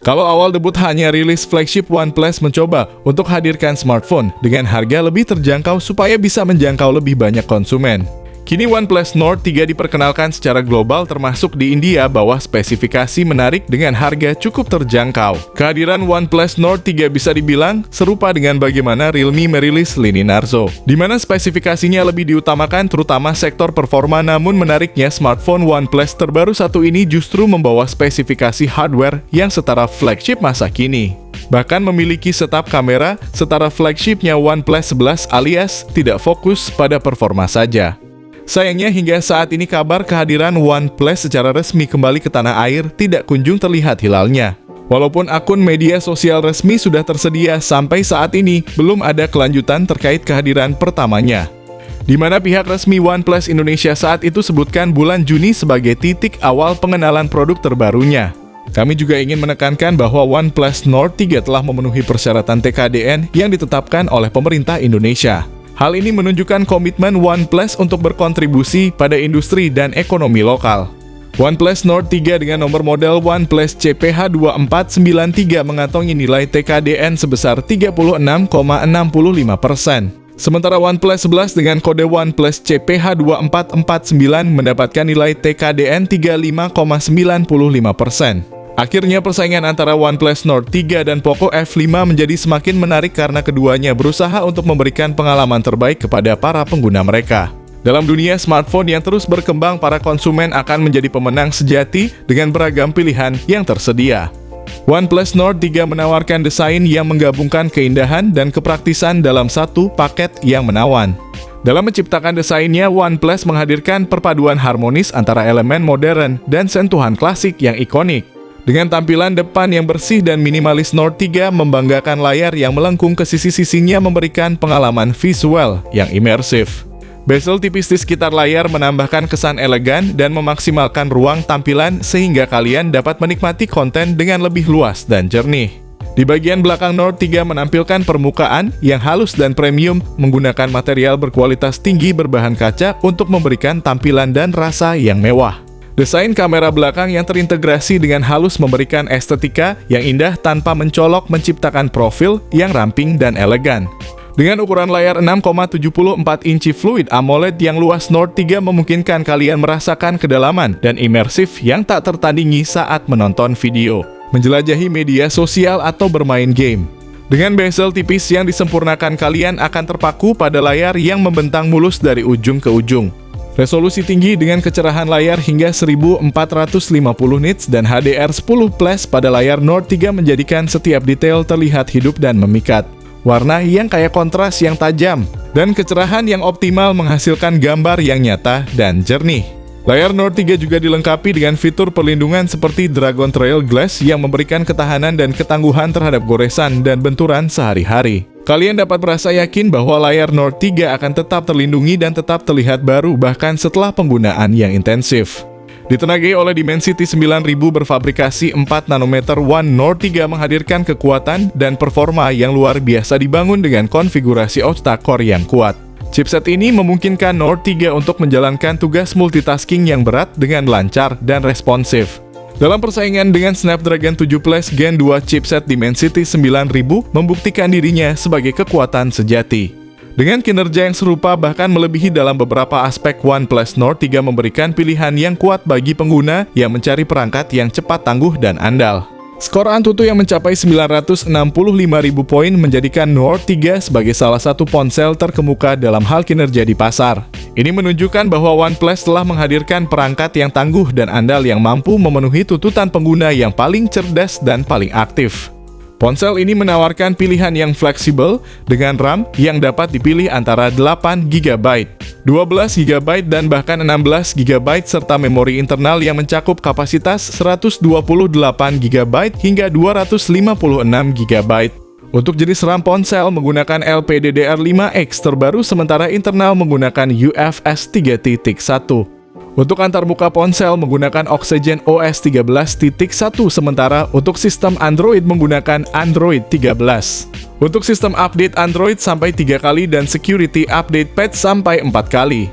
Kalau awal debut hanya rilis flagship, OnePlus mencoba untuk hadirkan smartphone dengan harga lebih terjangkau supaya bisa menjangkau lebih banyak konsumen. Kini OnePlus Nord 3 diperkenalkan secara global termasuk di India bawah spesifikasi menarik dengan harga cukup terjangkau. Kehadiran OnePlus Nord 3 bisa dibilang serupa dengan bagaimana Realme merilis lini Narzo, di mana spesifikasinya lebih diutamakan terutama sektor performa, namun menariknya smartphone OnePlus terbaru satu ini justru membawa spesifikasi hardware yang setara flagship masa kini. Bahkan memiliki setup kamera setara flagshipnya OnePlus 11 alias tidak fokus pada performa saja. Sayangnya hingga saat ini kabar kehadiran OnePlus secara resmi kembali ke tanah air tidak kunjung terlihat hilalnya. Walaupun akun media sosial resmi sudah tersedia, sampai saat ini belum ada kelanjutan terkait kehadiran pertamanya. Di mana pihak resmi OnePlus Indonesia saat itu sebutkan bulan Juni sebagai titik awal pengenalan produk terbarunya. Kami juga ingin menekankan bahwa OnePlus Nord 3 telah memenuhi persyaratan TKDN yang ditetapkan oleh pemerintah Indonesia. Hal ini menunjukkan komitmen OnePlus untuk berkontribusi pada industri dan ekonomi lokal. OnePlus Nord 3 dengan nomor model OnePlus CPH2493 mengantongi nilai TKDN sebesar 36,65%. Sementara OnePlus 11 dengan kode OnePlus CPH2449 mendapatkan nilai TKDN 35,95%. Akhirnya persaingan antara OnePlus Nord 3 dan Poco F5 menjadi semakin menarik karena keduanya berusaha untuk memberikan pengalaman terbaik kepada para pengguna mereka. Dalam dunia smartphone yang terus berkembang, para konsumen akan menjadi pemenang sejati dengan beragam pilihan yang tersedia. OnePlus Nord 3 menawarkan desain yang menggabungkan keindahan dan kepraktisan dalam satu paket yang menawan. Dalam menciptakan desainnya, OnePlus menghadirkan perpaduan harmonis antara elemen modern dan sentuhan klasik yang ikonik. Dengan tampilan depan yang bersih dan minimalis, Nord 3 membanggakan layar yang melengkung ke sisi-sisinya memberikan pengalaman visual yang imersif. Bezel tipis di sekitar layar menambahkan kesan elegan dan memaksimalkan ruang tampilan sehingga kalian dapat menikmati konten dengan lebih luas dan jernih. Di bagian belakang, Nord 3 menampilkan permukaan yang halus dan premium menggunakan material berkualitas tinggi berbahan kaca untuk memberikan tampilan dan rasa yang mewah. Desain kamera belakang yang terintegrasi dengan halus memberikan estetika yang indah tanpa mencolok, menciptakan profil yang ramping dan elegan. Dengan ukuran layar 6,74 inci Fluid AMOLED yang luas, Nord 3 memungkinkan kalian merasakan kedalaman dan imersif yang tak tertandingi saat menonton video, menjelajahi media sosial atau bermain game. Dengan bezel tipis yang disempurnakan, kalian akan terpaku pada layar yang membentang mulus dari ujung ke ujung. Resolusi tinggi dengan kecerahan layar hingga 1450 nits dan HDR10+ pada layar Nord 3 menjadikan setiap detail terlihat hidup dan memikat. Warna yang kaya kontras yang tajam dan kecerahan yang optimal menghasilkan gambar yang nyata dan jernih. Layar Nord 3 juga dilengkapi dengan fitur perlindungan seperti Dragon Trail Glass yang memberikan ketahanan dan ketangguhan terhadap goresan dan benturan sehari-hari. Kalian dapat merasa yakin bahwa layar Nord 3 akan tetap terlindungi dan tetap terlihat baru bahkan setelah penggunaan yang intensif. Ditenagai oleh Dimensity 9000 berfabrikasi 4 nanometer, One Nord 3 menghadirkan kekuatan dan performa yang luar biasa dibangun dengan konfigurasi octa-core yang kuat. Chipset ini memungkinkan Nord 3 untuk menjalankan tugas multitasking yang berat dengan lancar dan responsif. Dalam persaingan dengan Snapdragon 7 Plus Gen 2, chipset Dimensity 9000 membuktikan dirinya sebagai kekuatan sejati. Dengan kinerja yang serupa bahkan melebihi dalam beberapa aspek, OnePlus Nord 3 memberikan pilihan yang kuat bagi pengguna yang mencari perangkat yang cepat, tangguh, dan andal. Skor Antutu yang mencapai 965.000 poin menjadikan Nord 3 sebagai salah satu ponsel terkemuka dalam hal kinerja di pasar. Ini menunjukkan bahwa OnePlus telah menghadirkan perangkat yang tangguh dan andal yang mampu memenuhi tuntutan pengguna yang paling cerdas dan paling aktif. Ponsel ini menawarkan pilihan yang fleksibel dengan RAM yang dapat dipilih antara 8GB, 12GB, dan bahkan 16GB serta memori internal yang mencakup kapasitas 128GB hingga 256GB. Untuk jenis RAM ponsel menggunakan LPDDR5X terbaru, sementara internal menggunakan UFS 3.1. Untuk antarmuka ponsel menggunakan Oxygen OS 13.1, sementara untuk sistem Android menggunakan Android 13. Untuk sistem update Android sampai 3 kali dan security update patch sampai 4 kali.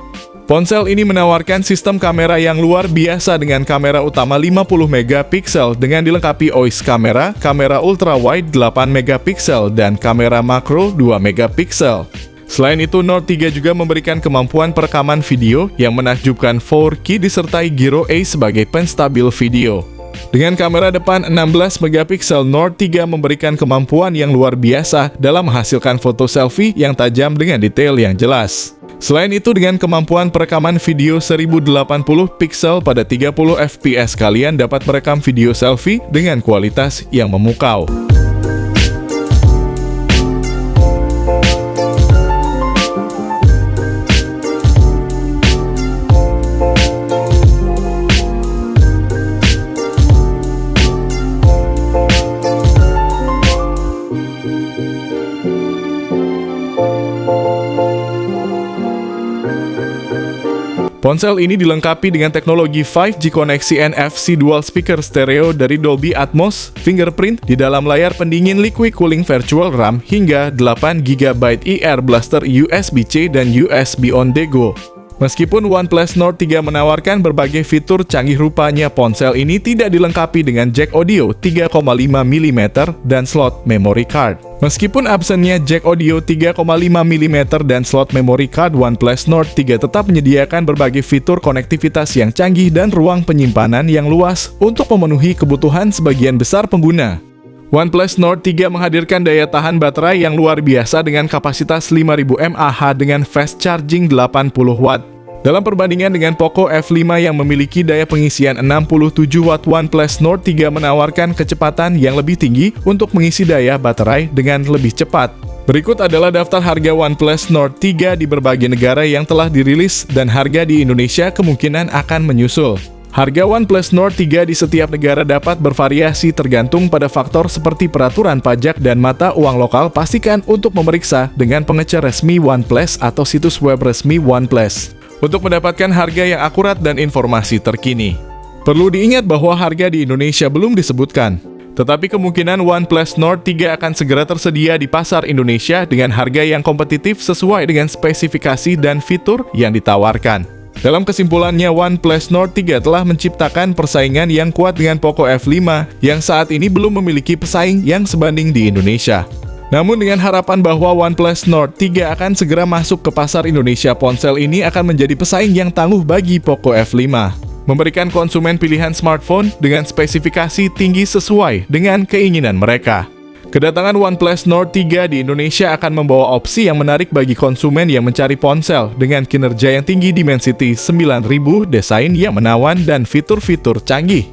Ponsel ini menawarkan sistem kamera yang luar biasa dengan kamera utama 50 megapiksel dengan dilengkapi OIS kamera, kamera ultrawide 8 megapiksel, dan kamera makro 2 megapiksel. Selain itu, Note 3 juga memberikan kemampuan perekaman video yang menakjubkan 4K disertai Gyro A sebagai penstabil video. Dengan kamera depan 16 megapiksel, Note 3 memberikan kemampuan yang luar biasa dalam menghasilkan foto selfie yang tajam dengan detail yang jelas. Selain itu, dengan kemampuan perekaman video 1080 piksel pada 30 fps, kalian dapat merekam video selfie dengan kualitas yang memukau. Ponsel ini dilengkapi dengan teknologi 5G koneksi NFC dual speaker stereo dari Dolby Atmos, fingerprint di dalam layar pendingin liquid cooling virtual RAM, hingga 8GB eAir Blaster USB-C dan USB on the go. Meskipun OnePlus Nord 3 menawarkan berbagai fitur canggih, rupanya ponsel ini tidak dilengkapi dengan jack audio 3,5 mm dan slot memory card. Meskipun absennya jack audio 3,5 mm dan slot memory card, OnePlus Nord 3 tetap menyediakan berbagai fitur konektivitas yang canggih dan ruang penyimpanan yang luas untuk memenuhi kebutuhan sebagian besar pengguna. OnePlus Nord 3 menghadirkan daya tahan baterai yang luar biasa dengan kapasitas 5000 mAh dengan fast charging 80 Watt. Dalam perbandingan dengan Poco F5 yang memiliki daya pengisian 67 Watt, OnePlus Nord 3 menawarkan kecepatan yang lebih tinggi untuk mengisi daya baterai dengan lebih cepat. Berikut adalah daftar harga OnePlus Nord 3 di berbagai negara yang telah dirilis dan harga di Indonesia kemungkinan akan menyusul. Harga OnePlus Nord 3 di setiap negara dapat bervariasi tergantung pada faktor seperti peraturan pajak dan mata uang lokal. Pastikan untuk memeriksa dengan pengecer resmi OnePlus atau situs web resmi OnePlus untuk mendapatkan harga yang akurat dan informasi terkini. Perlu diingat bahwa harga di Indonesia belum disebutkan, tetapi kemungkinan OnePlus Nord 3 akan segera tersedia di pasar Indonesia dengan harga yang kompetitif sesuai dengan spesifikasi dan fitur yang ditawarkan. Dalam kesimpulannya, OnePlus Nord 3 telah menciptakan persaingan yang kuat dengan Poco F5 yang saat ini belum memiliki pesaing yang sebanding di Indonesia. Namun dengan harapan bahwa OnePlus Nord 3 akan segera masuk ke pasar Indonesia, ponsel ini akan menjadi pesaing yang tangguh bagi Poco F5, memberikan konsumen pilihan smartphone dengan spesifikasi tinggi sesuai dengan keinginan mereka. Kedatangan OnePlus Nord 3 di Indonesia akan membawa opsi yang menarik bagi konsumen yang mencari ponsel dengan kinerja yang tinggi, Dimensity 9000, desain yang menawan, dan fitur-fitur canggih.